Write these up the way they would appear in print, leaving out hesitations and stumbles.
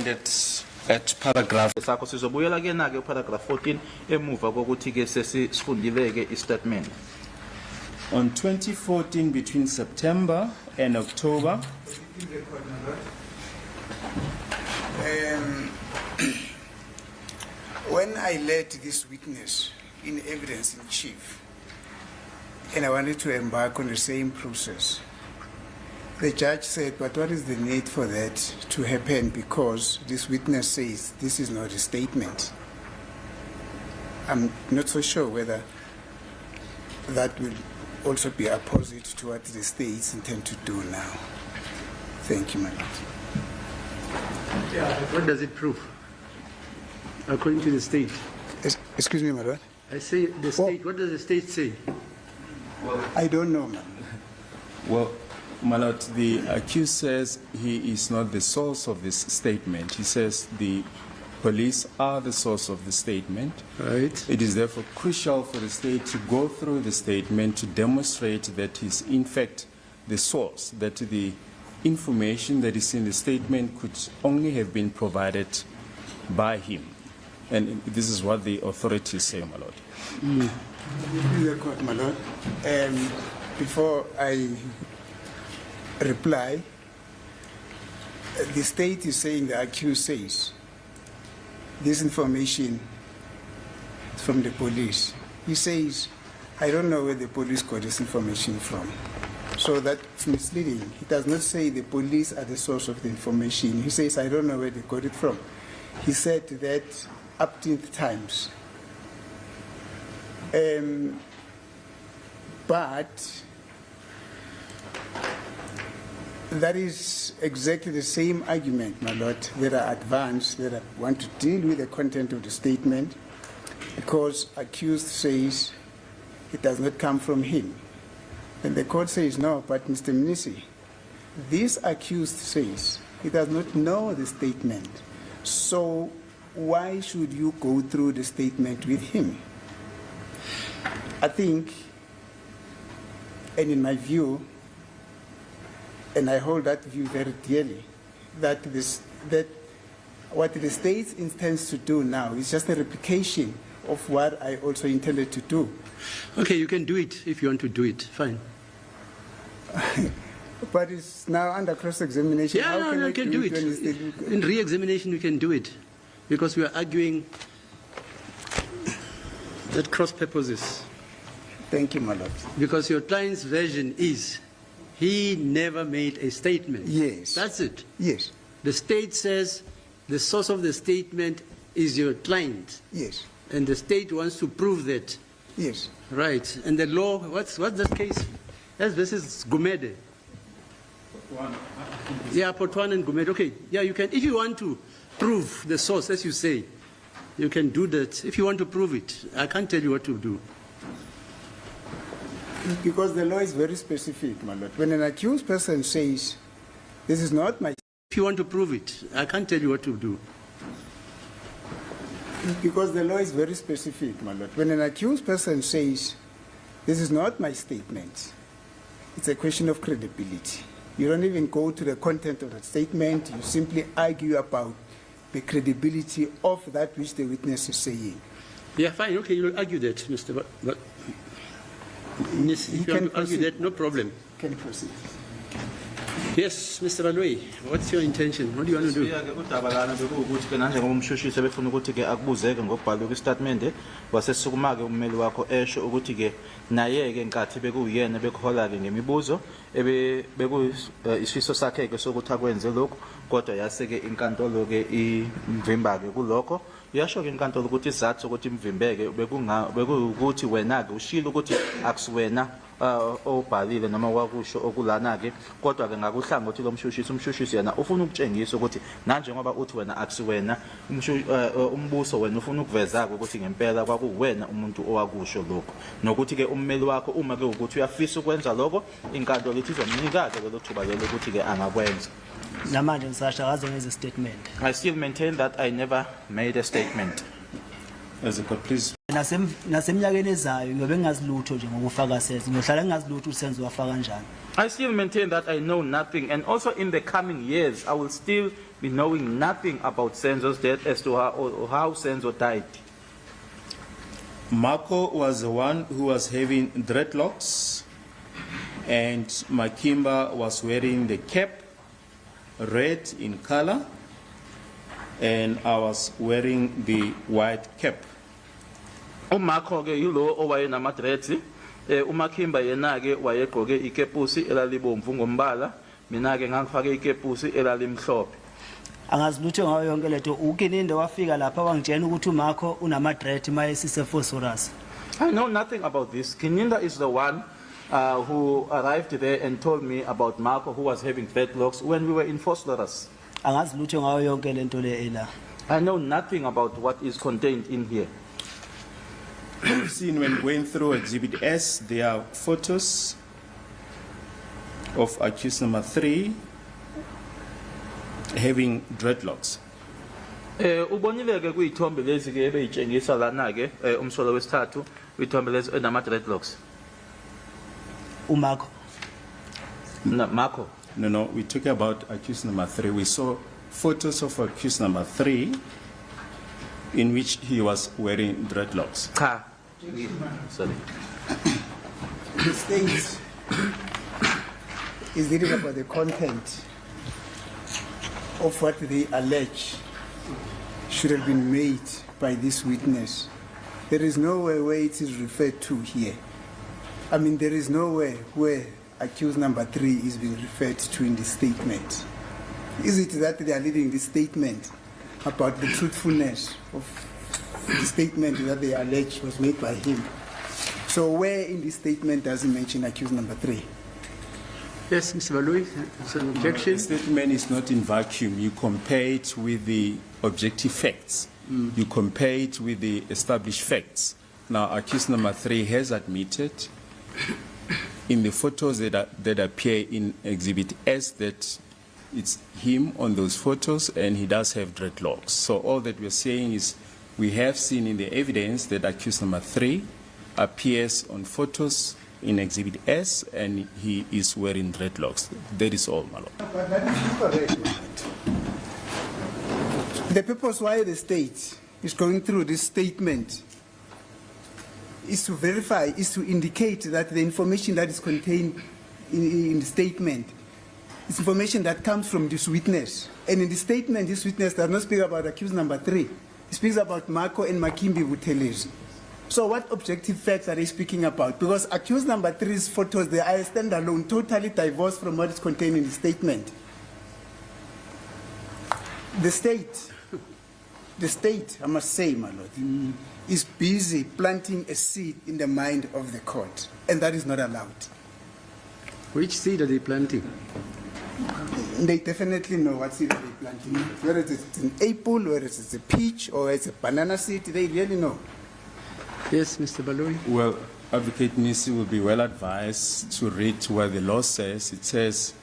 at paragraph. Sakho sizobuyela ke na ke paragraph 14 emuva kokuthi ke sesifundile ke istatement. On 2014, between September and October, when I led this witness in evidence in chief, and I wanted to embark on the same process, the judge said, but what is the need for that to happen, because this witness says this is not a statement. I'm not so sure whether that will also be opposite to what the states intend to do now. Thank you, my lord. Yeah, what does it prove? According to the state. Excuse me, my lord. I say the state. What does the state say? I don't know, man. well, my lord, the accused says he is not the source of this statement. He says the police are the source of the statement. Right. It is therefore crucial for the state to go through the statement to demonstrate that he's in fact the source, that the information that is in the statement could only have been provided by him. And this is what the authorities say, my lord. My lord, before I reply, the state is saying, the accused says, this information is from the police. He says, I don't know where the police got this information from. So that's misleading. He does not say the police are the source of the information. He says, I don't know where they got it from. He said that up to times. But that is exactly the same argument, my lord, that I advance, that I want to deal with the content of the statement, because accused says it does not come from him. And the court says, no, but Mr. Mnisi, this accused says he does not know the statement. So why should you go through the statement with him? I think, and in my view, and I hold that view very dearly, that what the state intends to do now is just a replication of what I also intended to do. Okay, you can do it if you want to do it. Fine. But it's now under cross-examination. Yeah, no, you can do it. In re-examination, you can do it, because we are arguing that cross purposes. Thank you, my lord. Because your client's version is he never made a statement. Yes. That's it. Yes. The state says the source of the statement is your client. Yes. And the state wants to prove that. Yes. Right. And the law, what's that case? Yes, this is Gumede. Yeah, Potwan and Gumede. Okay. Yeah, you can, if you want to prove the source, as you say, you can do that. If you want to prove it, I can't tell you what to do. Because the law is very specific, my lord. When an accused person says, this is not my... If you want to prove it, I can't tell you what to do. Because the law is very specific, my lord. When an accused person says, this is not my statement, it's a question of credibility. You don't even go to the content of the statement. You simply argue about the credibility of that which the witness is saying. Yeah, fine. Okay, you'll argue that, Mr. But yes, if you want to argue that, no problem. Can you proceed? Yes, Mr. Baloyi, what's your intention? What do you want to do? Udabalana bekuwukuthi ke nanje ngoba umshushisi befuna ukuthi ke akubuzeke ngokubhala kwistatement wasesukuma ke ummeli wakho esho ukuthi ke naye ke nkathi bekuyena bekhola ke ngemibuzo beku isifiso sakhe ke sokuthi akwenze lokho kodwa yase ke inkantolo ke imvimba ke kulokho yasho ke inkantolo ukuthi isizathu ukuthi imvimbeke bekuwukuthi wena ke ushilo ukuthi akusiwena obhalile noma wakusho okulana ke kodwa ke ngakuhlangothi lomshushisi umshushisi yena ufuna ukutshengisa ukuthi nanje ngoba uthi wena akusiwena umbuso wena ufuna ukuveza ukuthi ngempela kwakuwena umuntu owakusho lokho nokuthi ke ummeli wakho uma ke ukuthi uyafisa ukwenza lokho inkantolo ithi izomnika ke lo thuba lelo ukuthi ke angakwenza. Namanje ngisasha akaze ngenze statement. I still maintain that I never made a statement. As a court, please. Nasemnyakeni ezayo ngiyobe ngingazilutho nje ngokufaka sense ngiyohlala ngingazilutho usenzo wafaka kanjani. I still maintain that I know nothing, and also in the coming years I will still be knowing nothing about Senzo's death as to how Senzo died. Marco was the one who was having dreadlocks, and Makimba was wearing the cap, red in color, and I was wearing the white cap. Umakho ke yilo owayenama-dreads, uMakimba yena ke wayegqoke ikepusi elalibomvu ngombala, mina ke ngangifake ikepusi elalimhlophe. Angazi lutho ngayo yonke lento. Ukininde wafika lapha wangitshela ukuthi uMakho unama-dread mayesise phosphorus. I know nothing about this. Kininda is the one who arrived there and told me about Marco, who was having dreadlocks when we were in Phosphorus. Angazi lutho ngayo yonke lento le ela. I know nothing about what is contained in here. You've seen when going through Exhibit S, there are photos of accused number 3 having dreadlocks. Ubonile ke kuyithombe lezi ke ebeyitshengisa lana ke umsolo wesithathu uyithombe lezi enama dreadlocks. uMakho. Marco. No, we're talking about accused number 3. We saw photos of accused number 3 in which he was wearing dreadlocks. Cha. Sorry. The state is dealing about the content of what they allege should have been made by this witness. There is nowhere where it is referred to here. I mean, there is nowhere where accused number 3 is being referred to in the statement. Is it that they are leaving this statement about the truthfulness of the statement that they allege was made by him? So where in this statement does he mention accused number 3? Yes, Mr. Baloyi, it's an objection. The statement is not in vacuum. You compare it with the objective facts. You compare it with the established facts. Now, accused number 3 has admitted in the photos that appear in Exhibit S that it's him on those photos, and he does have dreadlocks. So all that we're saying is we have seen in the evidence that accused number 3 appears on photos in Exhibit S, and he is wearing dreadlocks. That is all, my lord. But that is incorrect. The purpose why the state is going through this statement is to verify, is to indicate that the information that is contained in the statement is information that comes from this witness. And in the statement, this witness does not speak about accused number 3. He speaks about Marco and Makimbi Buthelezi. So what objective facts are they speaking about? Because accused number 3's photos, they are standalone, totally divorced from what is contained in the statement. The state, I must say, my lord, is busy planting a seed in the mind of the court, and that is not allowed. Which seed are they planting? They definitely know what seed they're planting. Whether it's an apple, whether it's a peach, or it's a banana seed, they really know. Yes, Mr. Baloyi. Well, Advocate Nisi will be well advised to read what the law says. It says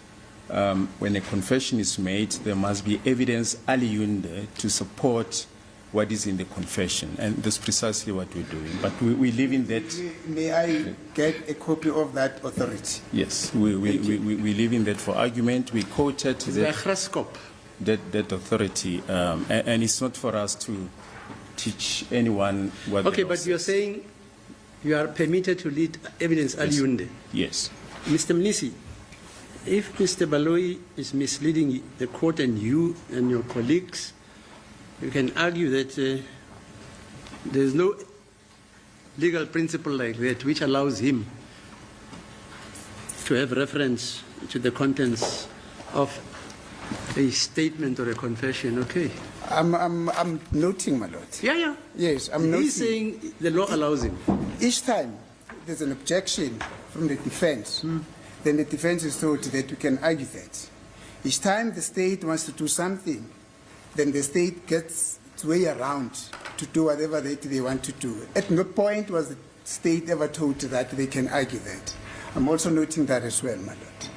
when a confession is made, there must be evidence aliunde to support what is in the confession. And that's precisely what we're doing. But we live in that. May I get a copy of that authority? Yes, we live in that for argument. We quoted that authority. And it's not for us to teach anyone what. Okay, the law but you're says. saying you are permitted to lead evidence aliunde. Yes. Mr. Mnisi, if Mr. Baloyi is misleading the court and you and your colleagues, you can argue that there is no legal principle like that which allows him to have reference to the contents of a statement or a confession. Okay. I'm noting, my lord. Yeah. Yes, I'm noting. He's saying the law allows him. Each time there's an objection from the defense, then the defense is told that we can argue that. Each time the state wants to do something, then the state gets its way around to do whatever they want to do. At no point was the state ever told that they can argue that. I'm also noting that as well, my lord.